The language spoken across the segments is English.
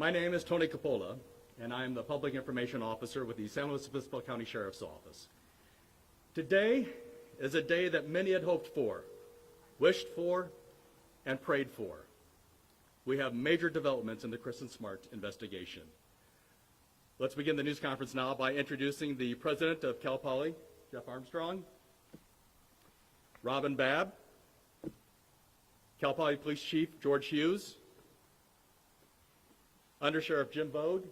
My name is Tony Capola, and I am the Public Information Officer with the San Luis Obispo County Sheriff's Office. Today is a day that many had hoped for, wished for, and prayed for. We have major developments in the Kristen Smart investigation. Let's begin the news conference now by introducing the President of Cal Poly, Jeff Armstrong, Robin Babb, Cal Poly Police Chief George Hughes, Under Sheriff Jim Vogue,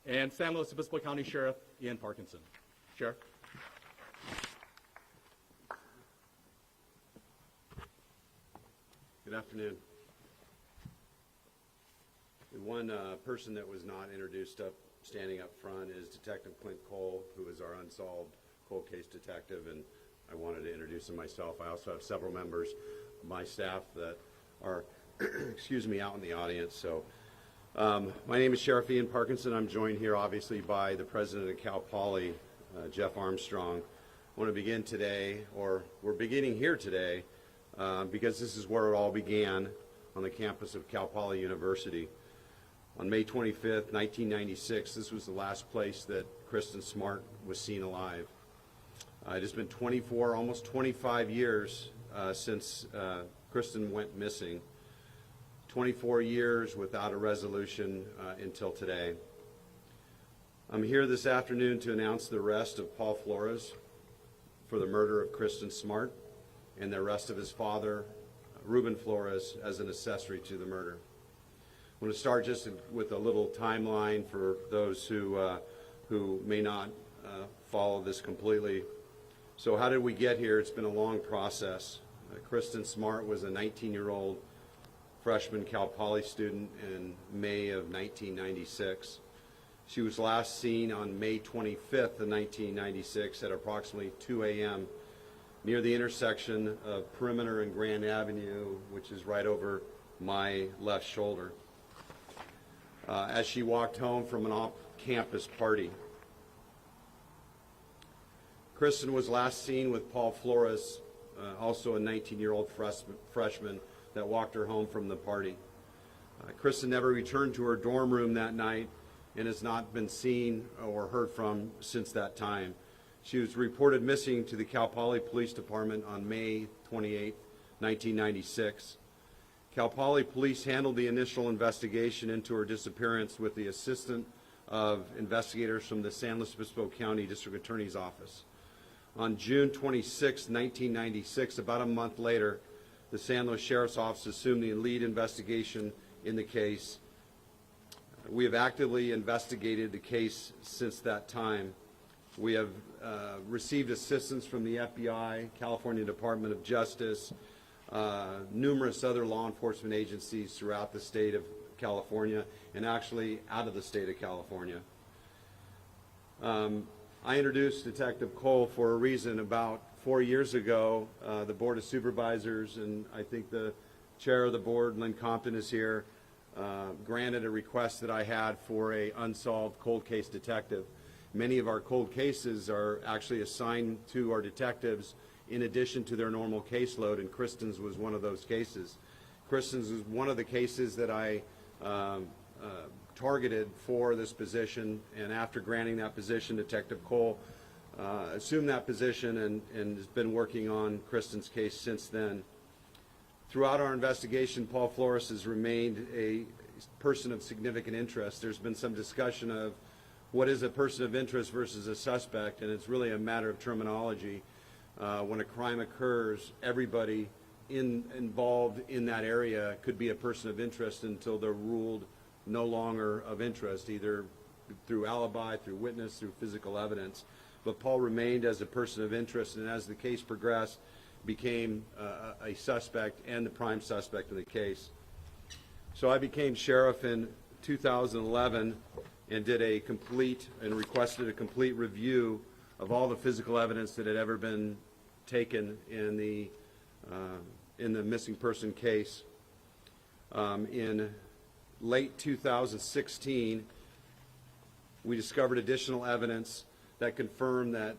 and San Luis Obispo County Sheriff Ian Parkinson. Sheriff. Good afternoon. The one person that was not introduced standing up front is Detective Clint Cole, who is our unsolved cold case detective, and I wanted to introduce him myself. I also have several members of my staff that are, excuse me, out in the audience. So, my name is Sheriff Ian Parkinson. I'm joined here, obviously, by the President of Cal Poly, Jeff Armstrong. I want to begin today, or we're beginning here today, because this is where it all began on the campus of Cal Poly University. On May 25th, 1996, this was the last place that Kristen Smart was seen alive. It has been 24, almost 25 years since Kristen went missing. 24 years without a resolution until today. I'm here this afternoon to announce the arrest of Paul Flores for the murder of Kristen Smart and the arrest of his father, Ruben Flores, as an accessory to the murder. I'm going to start just with a little timeline for those who may not follow this completely. So how did we get here? It's been a long process. Kristen Smart was a 19-year-old freshman Cal Poly student in May of 1996. She was last seen on May 25th of 1996 at approximately 2 a.m. near the intersection of Perimeter and Grand Avenue, which is right over my left shoulder, as she walked home from an off-campus party. Kristen was last seen with Paul Flores, also a 19-year-old freshman that walked her home from the party. Kristen never returned to her dorm room that night and has not been seen or heard from since that time. She was reported missing to the Cal Poly Police Department on May 28, 1996. Cal Poly Police handled the initial investigation into her disappearance with the assistance of investigators from the San Luis Obispo County District Attorney's Office. On June 26, 1996, about a month later, the San Luis Sheriff's Office assumed the lead investigation in the case. We have actively investigated the case since that time. We have received assistance from the FBI, California Department of Justice, numerous other law enforcement agencies throughout the state of California, and actually out of the state of California. I introduced Detective Cole for a reason. About 4 years ago, the Board of Supervisors, and I think the chair of the board, Lynn Compton, is here, granted a request that I had for a unsolved cold case detective. Many of our cold cases are actually assigned to our detectives in addition to their normal caseload, and Kristen's was one of those cases. Kristen's was one of the cases that I targeted for this position, and after granting that position, Detective Cole assumed that position and has been working on Kristen's case since then. Throughout our investigation, Paul Flores has remained a person of significant interest. There's been some discussion of what is a person of interest versus a suspect, and it's really a matter of terminology. When a crime occurs, everybody involved in that area could be a person of interest until they're ruled no longer of interest, either through alibi, through witness, through physical evidence. But Paul remained as a person of interest, and as the case progressed, became a suspect and the prime suspect in the case. So I became sheriff in 2011 and did a complete and requested a complete review of all the physical evidence that had ever been taken in the missing person case. In late 2016, we discovered additional evidence that confirmed that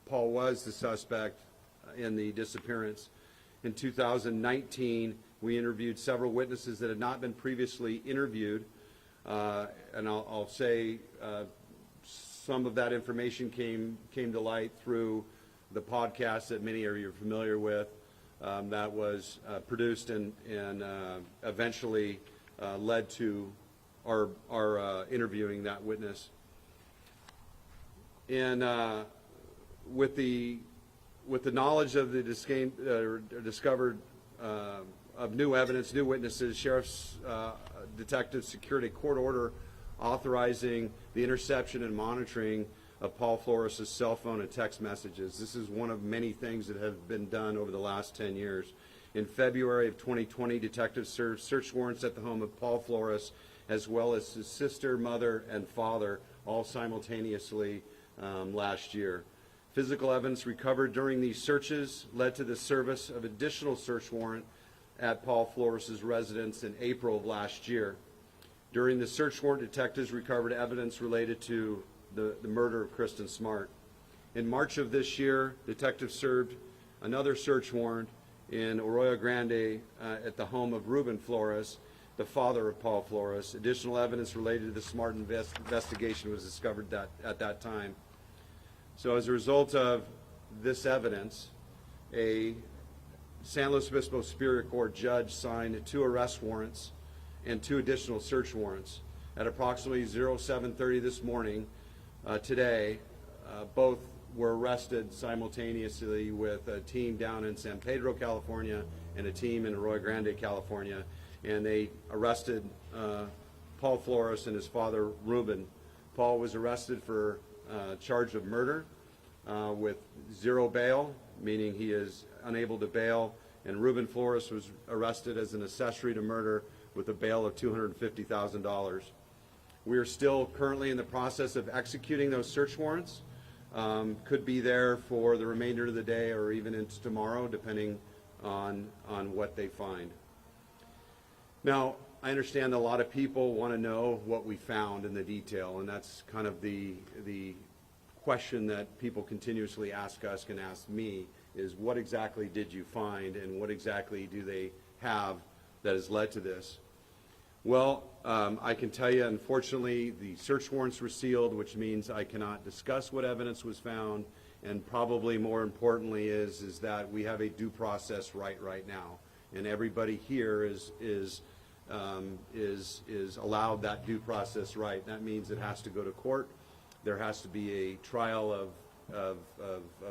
Paul was the suspect in the disappearance. In 2019, We interviewed several witnesses that had not been previously interviewed, and I'll say some of that information came to light through the podcast that many of you are familiar with, that was produced and eventually led to our interviewing that witness. And with the knowledge of the discovered of new evidence, new witnesses, sheriff's detectives secured a court order authorizing the interception and monitoring of Paul Flores' cell phone and text messages. This is one of many things that have been done over the last 10 years. In February of 2020, detectives served search warrants at the home of Paul Flores, as well as his sister, mother, and father, all simultaneously last year. Physical evidence recovered during these searches led to the service of additional search warrant at Paul Flores' residence in April of last year. During the search warrant, detectives recovered evidence related to the murder of Kristen Smart. In March of this year, detectives served another search warrant in Arroyo Grande at the home of Ruben Flores, the father of Paul Flores. Additional evidence related to the Smart investigation was discovered at that time. So as a result of this evidence, a San Luis Obispo Superior Court judge signed 2 arrest warrants and 2 additional search warrants. At approximately 07:30 this morning, today, both were arrested simultaneously with a team down in San Pedro, California, and a team in Arroyo Grande, California, and they arrested Paul Flores and his father, Ruben. Paul was arrested for charge of murder with 0 bail, meaning he is unable to bail, and Ruben Flores was arrested as an accessory to murder with a bail of $250,000. We are still currently in the process of executing those search warrants. Could be there for the remainder of the day or even into tomorrow, depending on what they find. Now, I understand that a lot of people want to know what we found in the detail, and that's kind of the question that people continuously ask us and ask me, is what exactly did you find and what exactly do they have that has led to this? Well, I can tell you, unfortunately, the search warrants were sealed, which means I cannot discuss what evidence was found, and probably more importantly is that we have a due process right now, and everybody here is allowed that due process right. That means it has to go to court. There has to be a trial of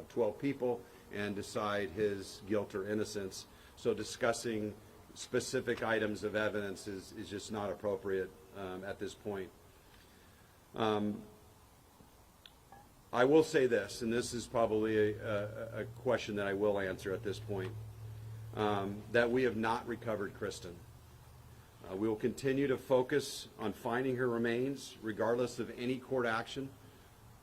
12 people and decide his guilt or innocence. So discussing specific items of evidence is just not appropriate at this point. I will say this, and this is probably a question that I will answer at this point, that we have not recovered Kristen. We will continue to focus on finding her remains regardless of any court action.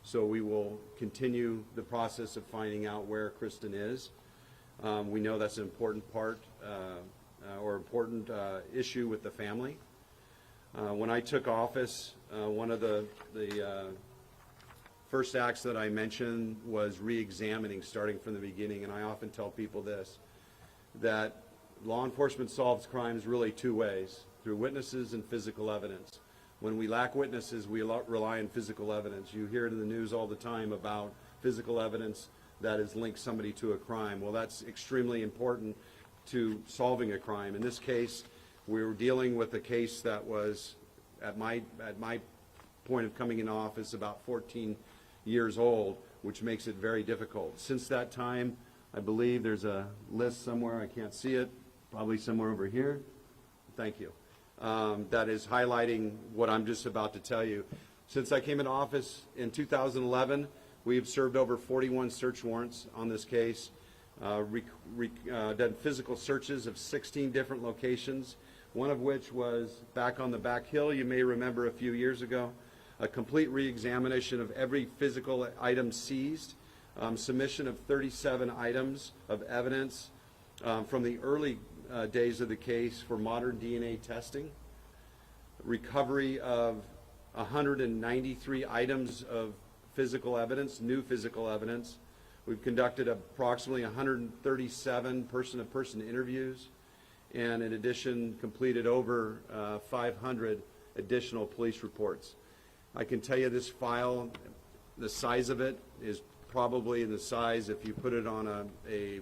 So we will continue the process of finding out where Kristen is. We know that's an important part or important issue with the family. When I took office, one of the first acts that I mentioned was re-examining starting from the beginning, and I often tell people this, that law enforcement solves crimes really 2 ways, through witnesses and physical evidence. When we lack witnesses, we rely on physical evidence. You hear it in the news all the time about physical evidence that has linked somebody to a crime. Well, that's extremely important to solving a crime. In this case, we were dealing with a case that was, at my point of coming in office, about 14 years old, which makes it very difficult. Since that time, I believe there's a list somewhere, I can't see it, probably somewhere over here. Thank you. That is highlighting what I'm just about to tell you. Since I came into office in 2011, we've served over 41 search warrants on this case, done physical searches of 16 different locations, one of which was back on the back hill, you may remember a few years ago, a complete re-examination of every physical item seized, submission of 37 items of evidence from the early days of the case for modern DNA testing, recovery of 193 items of physical evidence, new physical evidence. We've conducted approximately 137 person-to-person interviews, and in addition completed over 500 additional police reports. I can tell you this file, the size of it is probably in the size, if you put it on a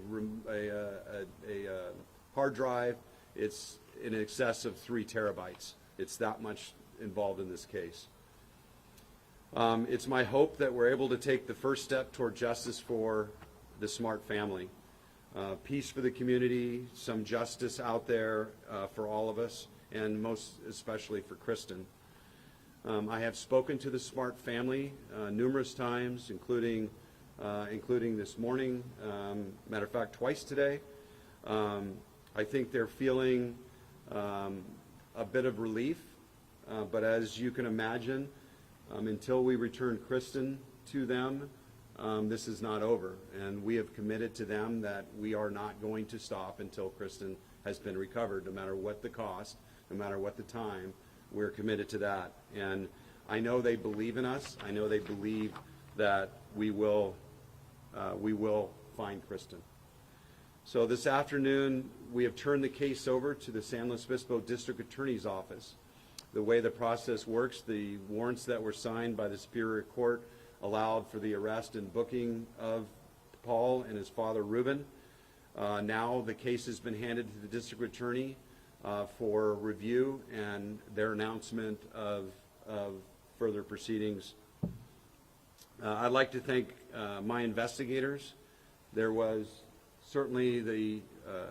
hard drive, it's in excess of 3 terabytes. It's that much involved in this case. It's my hope that we're able to take the first step toward justice for the Smart family. Peace for the community, some justice out there for all of us, and most especially for Kristen. I have spoken to the Smart family numerous times, including this morning, matter of fact, twice today. I think they're feeling a bit of relief, but as you can imagine, until we return Kristen to them, this is not over, and we have committed to them that we are not going to stop until Kristen has been recovered, no matter what the cost, no matter what the time. We're committed to that, and I know they believe in us. I know they believe that we will find Kristen. So this afternoon, we have turned the case over to the San Luis Obispo District Attorney's Office. The way the process works, the warrants that were signed by the Superior Court allowed for the arrest and booking of Paul and his father, Reuben. Now the case has been handed to the District Attorney for review and their announcement of further proceedings. I'd like to thank my investigators. There was certainly the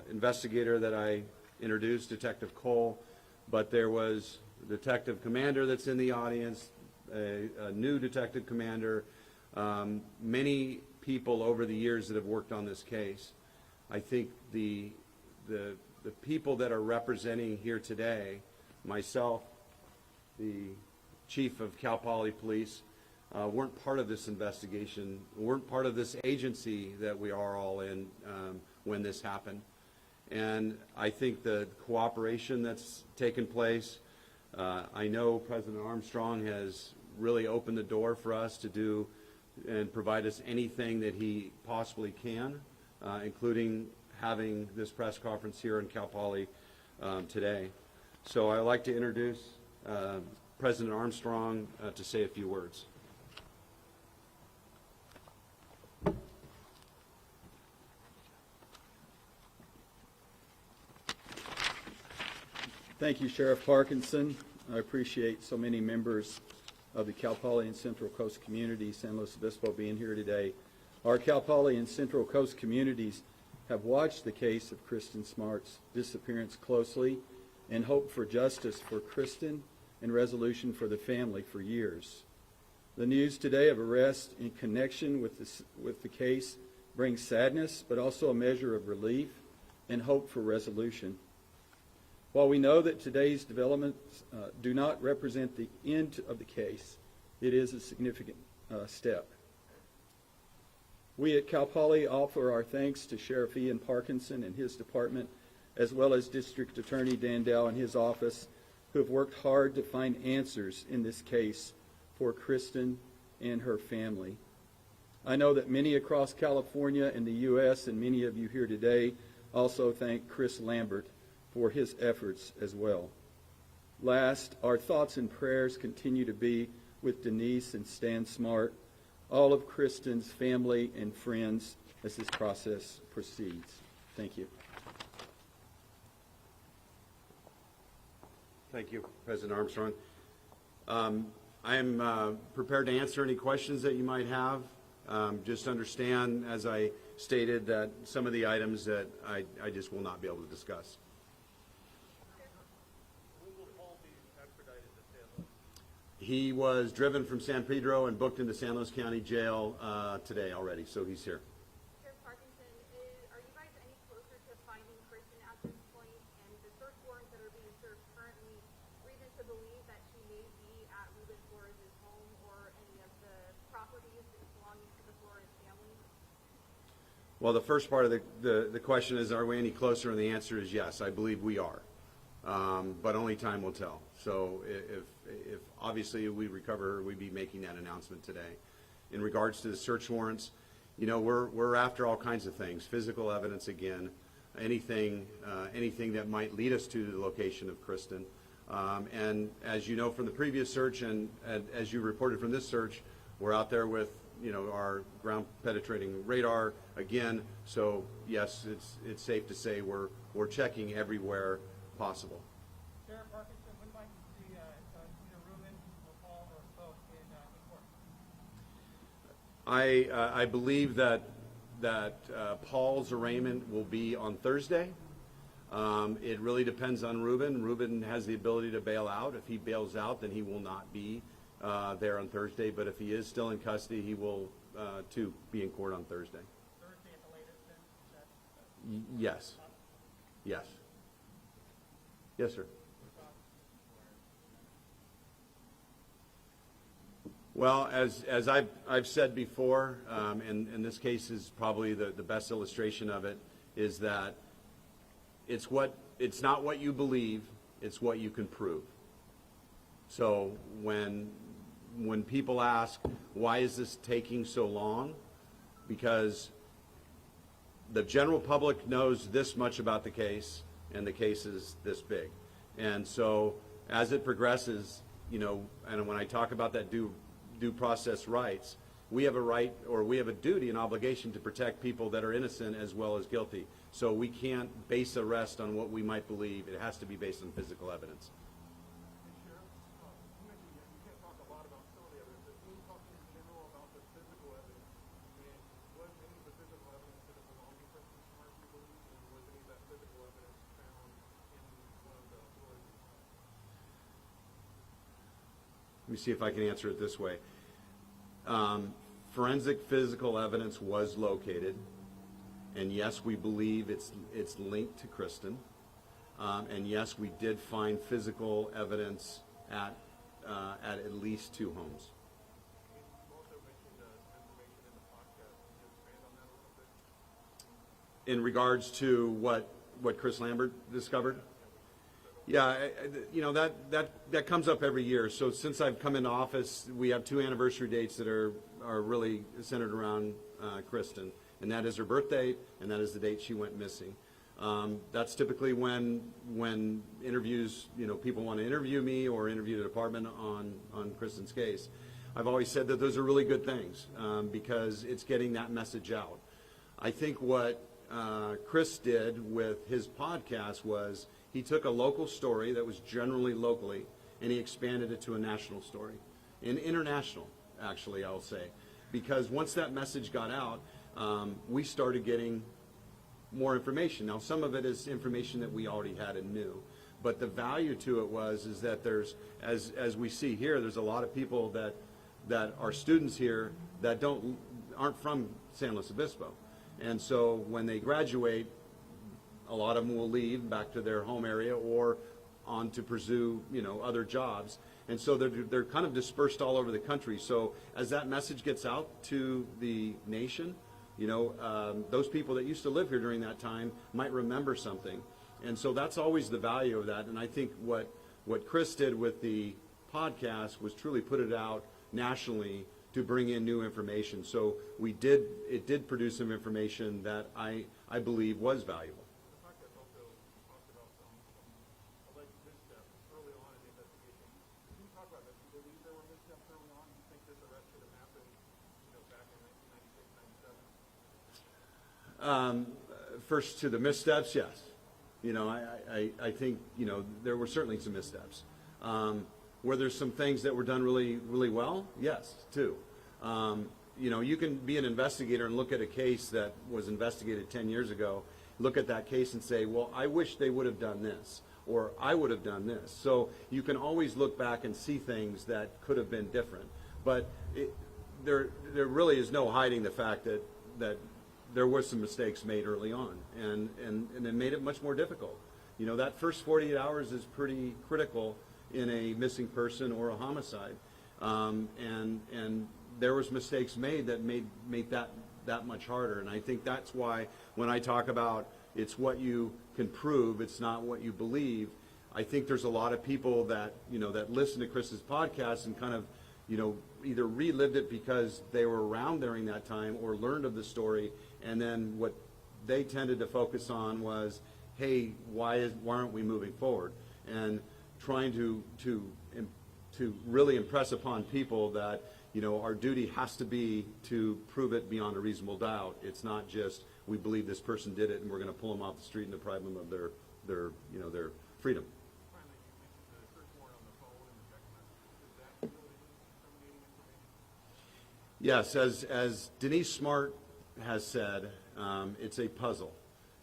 investigator that I introduced, Detective Cole, but there was the detective commander that's in the audience, a new detective commander, many people over the years that have worked on this case. I think the people that are representing here today, myself, the chief of Cal Poly Police, weren't part of this investigation, weren't part of this agency that we are all in when this happened. And I think the cooperation that's taken place, I know President Armstrong has really opened the door for us to do and provide us anything that he possibly can, including having this press conference here in Cal Poly today. So I'd like to introduce President Armstrong to say a few words. Thank you, Sheriff Parkinson. I appreciate so many members of the Cal Poly and Central Coast community, San Luis Obispo, being here today. Our Cal Poly and Central Coast communities have watched the case of Kristen Smart's disappearance closely and hope for justice for Kristen and resolution for the family for years. The news today of arrest in connection with the case brings sadness, but also a measure of relief and hope for resolution. While we know that today's developments do not represent the end of the case, it is a significant step. We at Cal Poly offer our thanks to Sheriff Ian Parkinson and his department, as well as District Attorney Dan Dow and his office, who have worked hard to find answers in this case for Kristen and her family. I know that many across California and the U.S. and many of you here today also thank Chris Lambert for his efforts as well. Last, our thoughts and prayers continue to be with Denise and Stan Smart, all of Kristen's family and friends as this process proceeds. Thank you. Thank you, President Armstrong. I am prepared to answer any questions that you might have. Just understand, as I stated, that some of the items that I just will not be able to discuss. He was driven from San Pedro and booked into San Luis County Jail today already, so he's here. Sheriff Parkinson, are you guys any closer to finding Kristen at this point? And the search warrants that are being served currently, reason to believe that she may be at Reuben Flores' home or any of the properties belonging to the Flores family? Well, the first part of the question is, are we any closer? And the answer is yes, I believe we are. But only time will tell. So if obviously we recover her, we'd be making that announcement today. In regards to the search warrants, you know, we're after all kinds of things. Physical evidence again. anything that might lead us to the location of Kristen. And as you know from the previous search, and as you reported from this search, we're out there with our ground penetrating radar again. So yes, it's safe to say we're checking everywhere possible. Sheriff Parkinson, when might you see either Ruben or Paul or both in court? I believe that Paul's arraignment will be on Thursday. It really depends on Ruben. Ruben has the ability to bail out. If he bails out, then he will not be there on Thursday. But if he is still in custody, he will too be in court on Thursday. Thursday at the latest, then? Yes. Yes. Yes, sir. Well, as I've said before, and this case is probably the best illustration of it, is that it's not what you believe, it's what you can prove. So when people ask, why is this taking so long? Because the general public knows this much about the case, and the case is this big. And so as it progresses, and when I talk about that due process rights, we have a right, or we have a duty and obligation to protect people that are innocent as well as guilty. So we can't base arrest on what we might believe. It has to be based on physical evidence. Sheriff, you mentioned that you can't talk a lot about some of the evidence, but can you talk in general about the physical evidence? And was any of the physical evidence that it belonged to Kristen Smart, you believe, and was any of that physical evidence found in one of the floors? Let me see if I can answer it this way. Forensic physical evidence was located, and yes, we believe it's linked to Kristen. And yes, we did find physical evidence at least 2 homes. You also mentioned some information in the podcast. Can you expand on that a little bit? In regards to what Chris Lambert discovered? Yeah, that comes up every year. So since I've come into office, we have 2 anniversary dates that are really centered around Kristen, and that is her birth date, and that is the date she went missing. That's typically when interviews, people want to interview me or interview the department on Kristen's case. I've always said that those are really good things because it's getting that message out. I think what Chris did with his podcast was he took a local story that was generally locally, and he expanded it to a national story, and international, actually, I'll say, because once that message got out, we started getting more information. Now, some of it is information that we already had and knew, but the value to it is that there's, as we see here, there's a lot of people that are students here that aren't from San Luis Obispo, and so when they graduate, a lot of them will leave back to their home area or on to pursue, other jobs. And so they're kind of dispersed all over the country. So as that message gets out to the nation, those people that used to live here during that time might remember something. And so that's always the value of that. And I think what Chris did with the podcast was truly put it out nationally to bring in new information. So it did produce some information that I believe was valuable. The podcast also talked about some alleged missteps early on in the investigation. Can you talk about that? Do you believe there were missteps early on? Do you think this arrest should have happened, back in 1996, 97? First to the missteps, yes. I think, there were certainly some missteps. Were there some things that were done really, really well? Yes, too. You can be an investigator and look at a case that was investigated 10 years ago, look at that case and say, well, I wish they would have done this, or I would have done this. So you can always look back and see things that could have been different. But there really is no hiding the fact that there were some mistakes made early on, and it made it much more difficult. That first 48 hours is pretty critical in a missing person or a homicide, and there was mistakes made that made that much harder. And I think that's why when I talk about it's what you can prove, it's not what you believe, I think there's a lot of people that that listen to Chris's podcast and kind of either relived it because they were around during that time or learned of the story, and then what they tended to focus on was, hey, why aren't we moving forward? And trying to really impress upon people that, you know, our duty has to be to prove it beyond a reasonable doubt. It's not just, we believe this person did it and we're going to pull them off the street and deprive them of their freedom. Finally, you mentioned the search warrant on the phone and the text messages. Is that yielding incriminating information? Yes, as Denise Smart has said, it's a puzzle.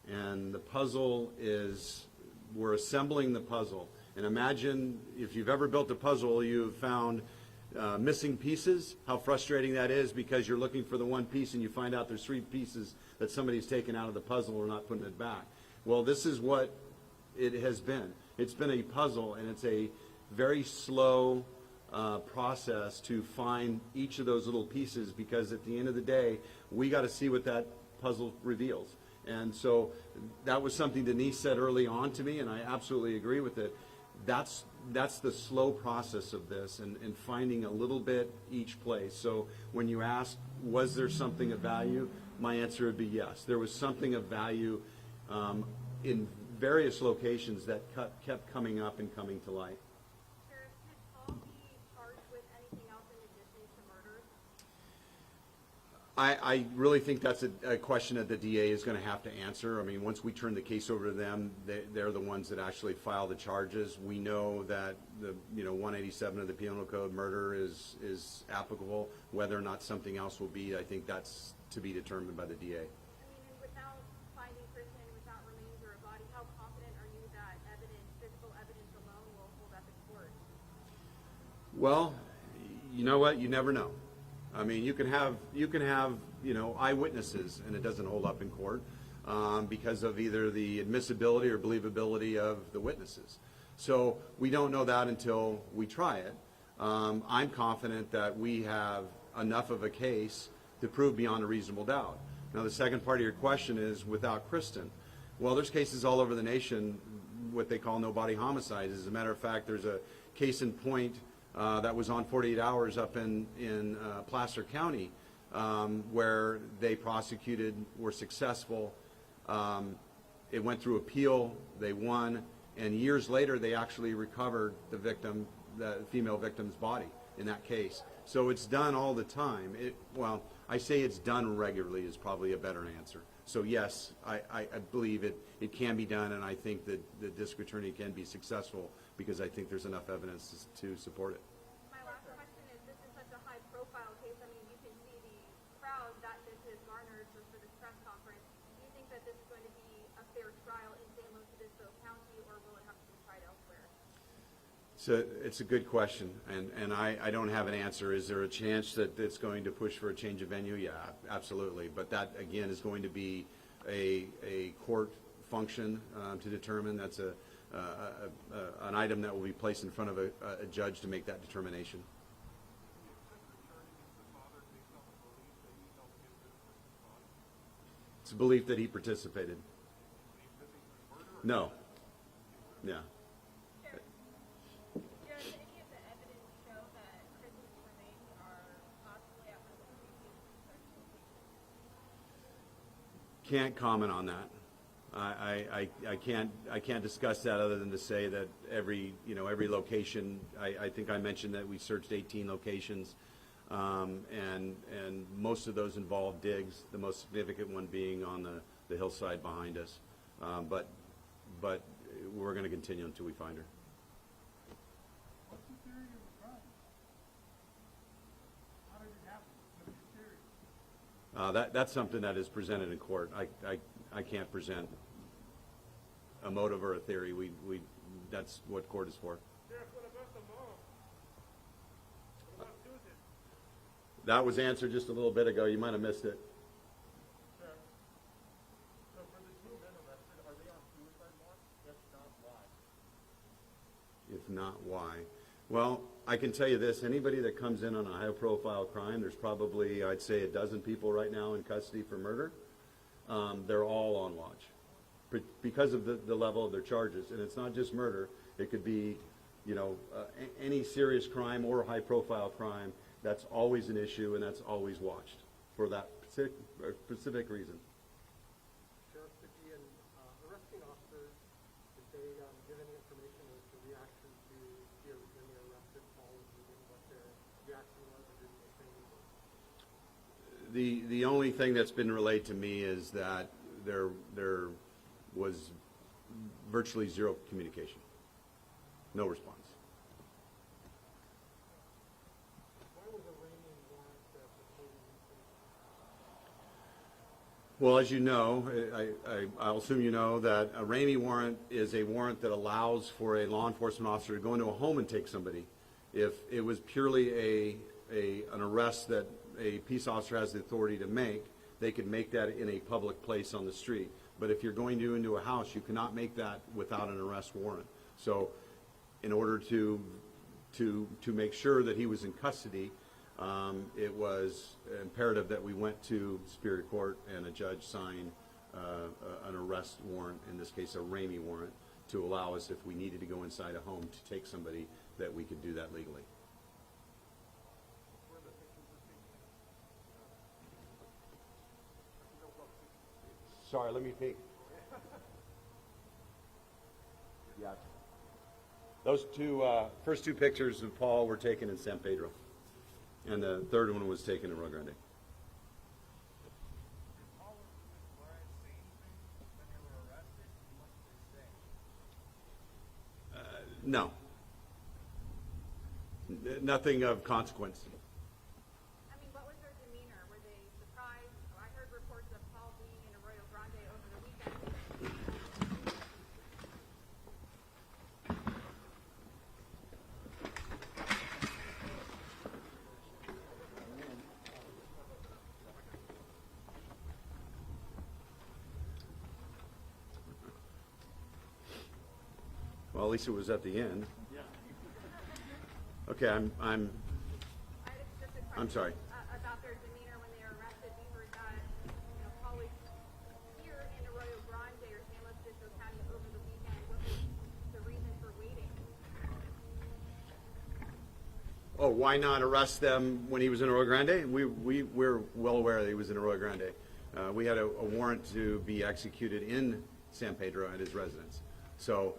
And the puzzle is, we're assembling the puzzle. And imagine if you've ever built a puzzle, you've found missing pieces, how frustrating that is because you're looking for the one piece and you find out there's 3 pieces that somebody's taken out of the puzzle or not putting it back. Well, this is what it has been. It's been a puzzle, and it's a very slow process to find each of those little pieces because at the end of the day, we got to see what that puzzle reveals. And so that was something Denise said early on to me, and I absolutely agree with it. That's the slow process of this and finding a little bit each place. So when you ask, was there something of value? My answer would be yes. There was something of value in various locations that kept coming up and coming to light. Sheriff, could Paul be charged with anything else in addition to murder? I really think that's a question that the DA is going to have to answer. I mean, once we turn the case over to them, they're the ones that actually file the charges. We know that the 187 of the Penal Code, murder is applicable. Whether or not something else will be, I think that's to be determined by the DA. I mean, and without finding Kristen, without remains or a body, how confident are you that evidence, physical evidence alone, will hold up in court? Well, you know what? You never know. I mean, you can have eyewitnesses, and it doesn't hold up in court because of either the admissibility or believability of the witnesses. So we don't know that until we try it. I'm confident that we have enough of a case to prove beyond a reasonable doubt. Now, the second part of your question is without Kristen. Well, there's cases all over the nation, what they call no-body homicides. As a matter of fact, there's a case in point that was on 48 Hours up in Placer County where they prosecuted, were successful. It went through appeal, they won, and years later they actually recovered the victim, the female victim's body in that case. So it's done all the time. Well, I say it's done regularly is probably a better answer. So yes, I believe it can be done, and I think that the district attorney can be successful because I think there's enough evidence to support it. My last question is, this is such a high-profile case. I mean, you can see the crowd that this has garnered for this press conference. Do you think that this is going to be a fair trial in San Luis Obispo County, or will it have to be tried elsewhere? So it's a good question, and I don't have an answer. Is there a chance that it's going to push for a change of venue? Yeah, absolutely. But that, again, is going to be a court function to determine. That's an item that will be placed in front of a judge to make that determination. It's a belief that he participated. No. Yeah. Sheriff, does any of the evidence show that Kristen's remains are possibly at risk of being used in search locations? Can't comment on that. I can't discuss that other than to say that every location. I think I mentioned that we searched 18 locations, and most of those involved digs. The most significant one being on the hillside behind us. But we're going to continue until we find her. What's the theory of the crime? How did it happen? What's your theory? That's something that is presented in court. I can't present a motive or a theory. That's what court is for. Sheriff, what about the mom? What about Susan? That was answered just a little bit ago. You might have missed it. Sheriff, so for the two men arrested, are they on suicide watch? If not, why? If not, why? Well, I can tell you this. Anybody that comes in on a high-profile crime, there's probably, I'd say, a dozen people right now in custody for murder. They're all on watch because of the level of their charges. And it's not just murder. It could be, any serious crime or high-profile crime. That's always an issue, and that's always watched for that specific reason. The only thing that's been relayed to me is that there was virtually zero communication, no response. Well, as you know, I'll assume you know that a Ramey warrant is a warrant that allows for a law enforcement officer to go into a home and take somebody. If it was purely an arrest that a peace officer has the authority to make, they could make that in a public place on the street. But if you're going into a house, you cannot make that without an arrest warrant. So in order to make sure that he was in custody, it was imperative that we went to Superior Court and a judge signed an arrest warrant, in this case a Ramey warrant, to allow us, if we needed to go inside a home to take somebody, that we could do that legally. Sorry, let me peek. Yeah. Those first two pictures of Paul were taken in San Pedro. And the third one was taken in Rio Grande. No. Nothing of consequence. I mean, what was their demeanor? Were they surprised? Oh, I heard reports of Paul being in Arroyo Grande over the weekend. Well, at least it was at the end. Okay, I had just a question I'm sorry. About their demeanor when they were arrested. We heard that, Paul was here in Arroyo Grande or San Luis Obispo County over the weekend. What was the reason for waiting? Oh, why not arrest them when he was in Arroyo Grande? We're well aware that he was in Arroyo Grande. We had a warrant to be executed in San Pedro at his residence. So,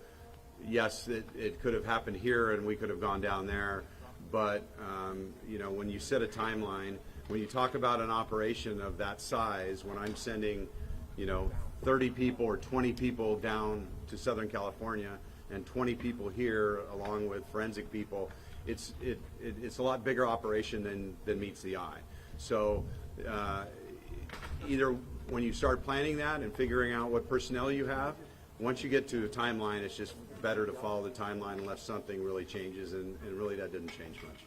yes, it could have happened here and we could have gone down there. But, when you set a timeline, when you talk about an operation of that size, when I'm sending, 30 people or 20 people down to Southern California and 20 people here along with forensic people, it's a lot bigger operation than meets the eye. So either when you start planning that and figuring out what personnel you have, once you get to a timeline, it's just better to follow the timeline unless something really changes, and really that didn't change much.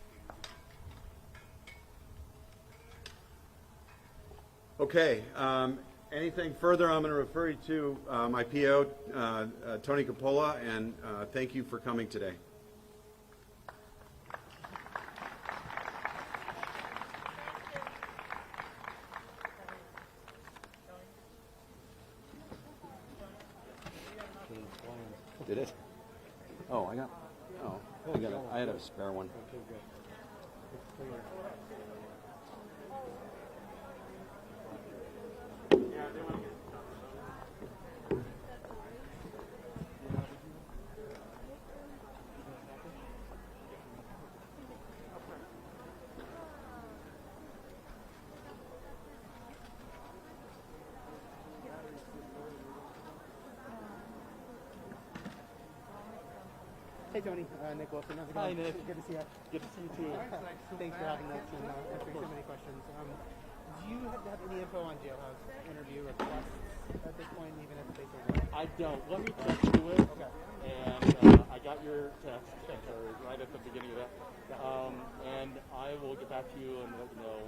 Okay, anything further, I'm going to refer you to my PO, Tony Coppola, and thank you for coming today. Did it? Oh, I had a spare one. Hey Tony, Nick Wilson. How's it going? Hi Nick. Good to see you. Good to see you too. Thanks for having us and answering so many questions. Do you have any info on jailhouse interview requests at this point, even if they say no? I don't. Let me text you it. Okay. And I got your text right at the beginning of that. And I will get back to you and let you know.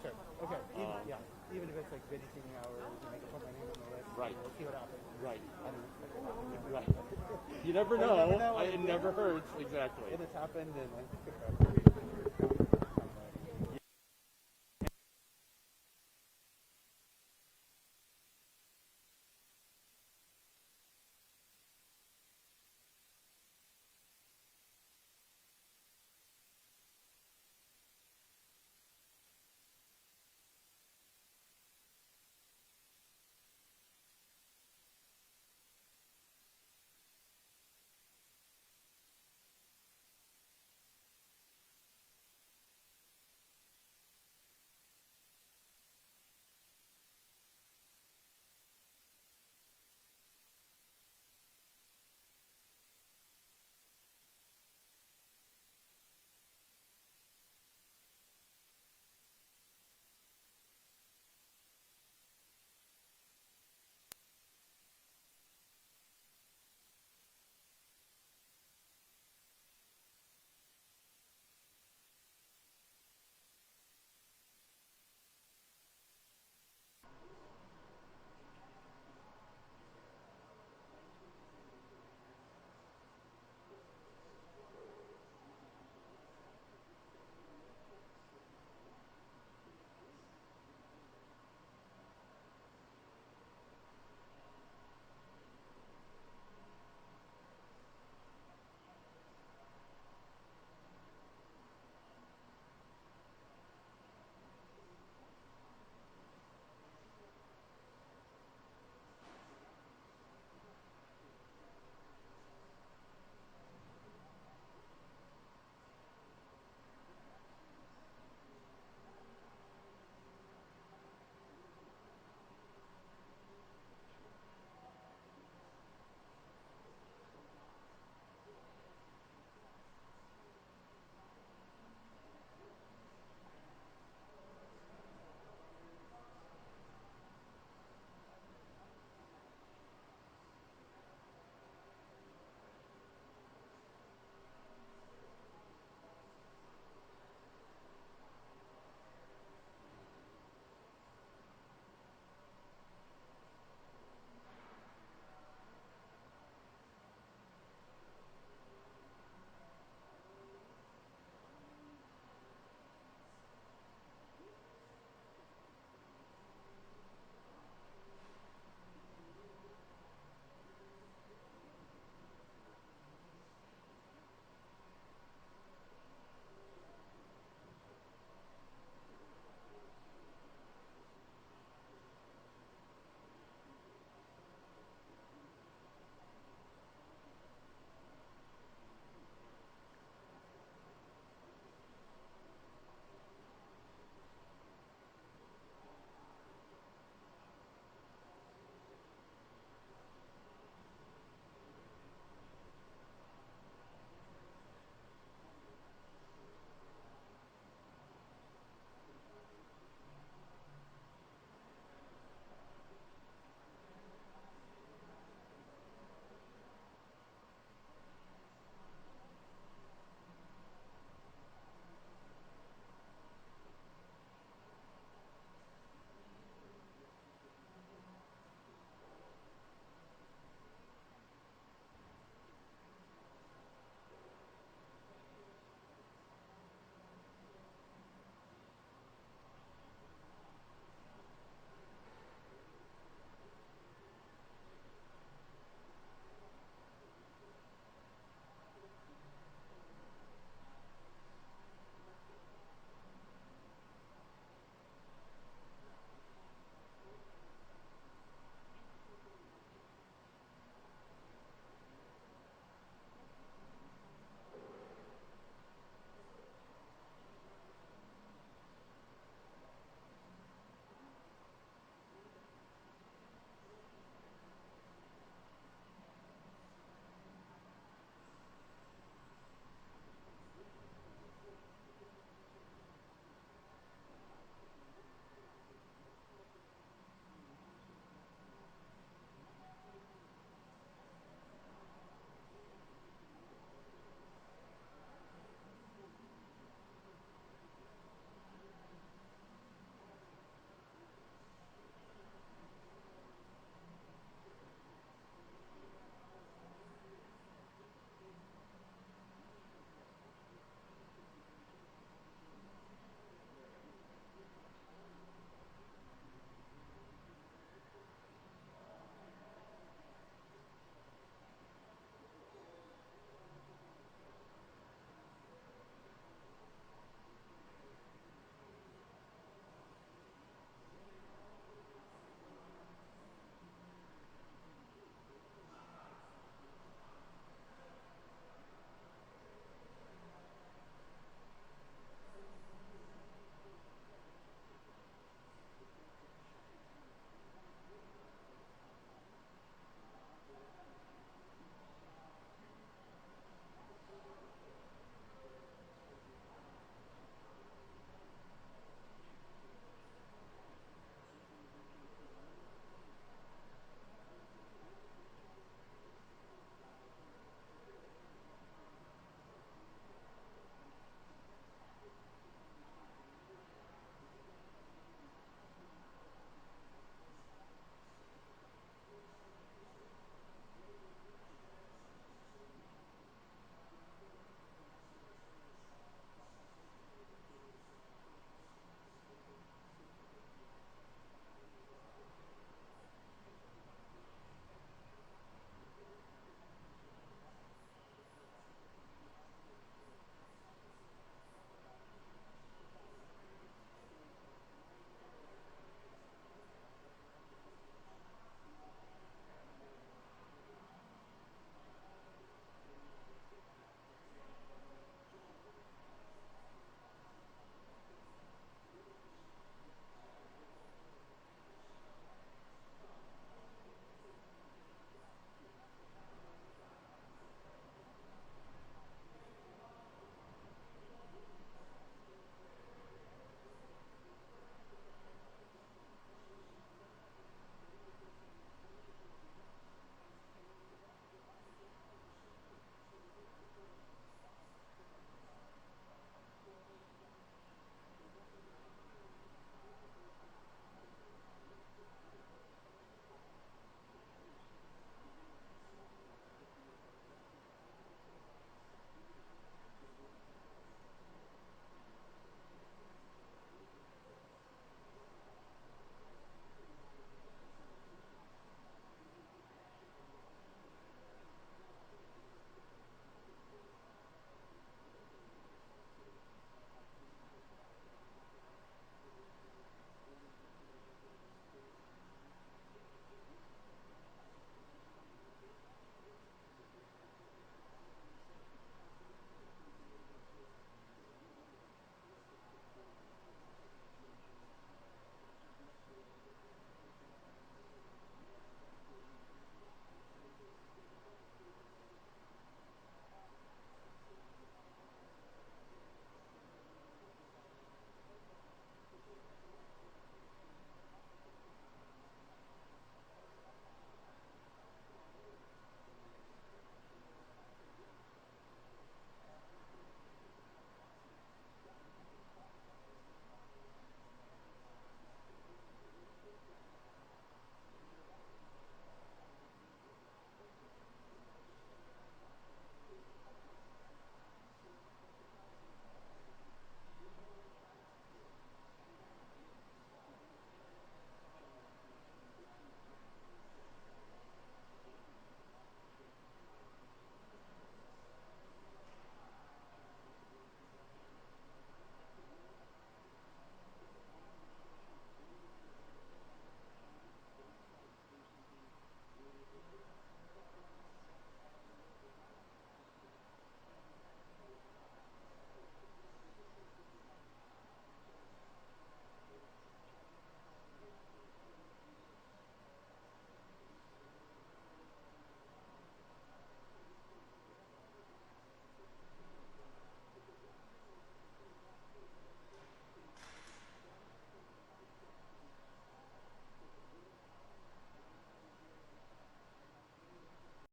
Sure. Okay. Even if it's like babysitting hours, and I can put my name on the list. Right. We'll see what happens. Right. I don't expect it to happen. Right. You never know. It never hurts. Exactly. It has happened, and I think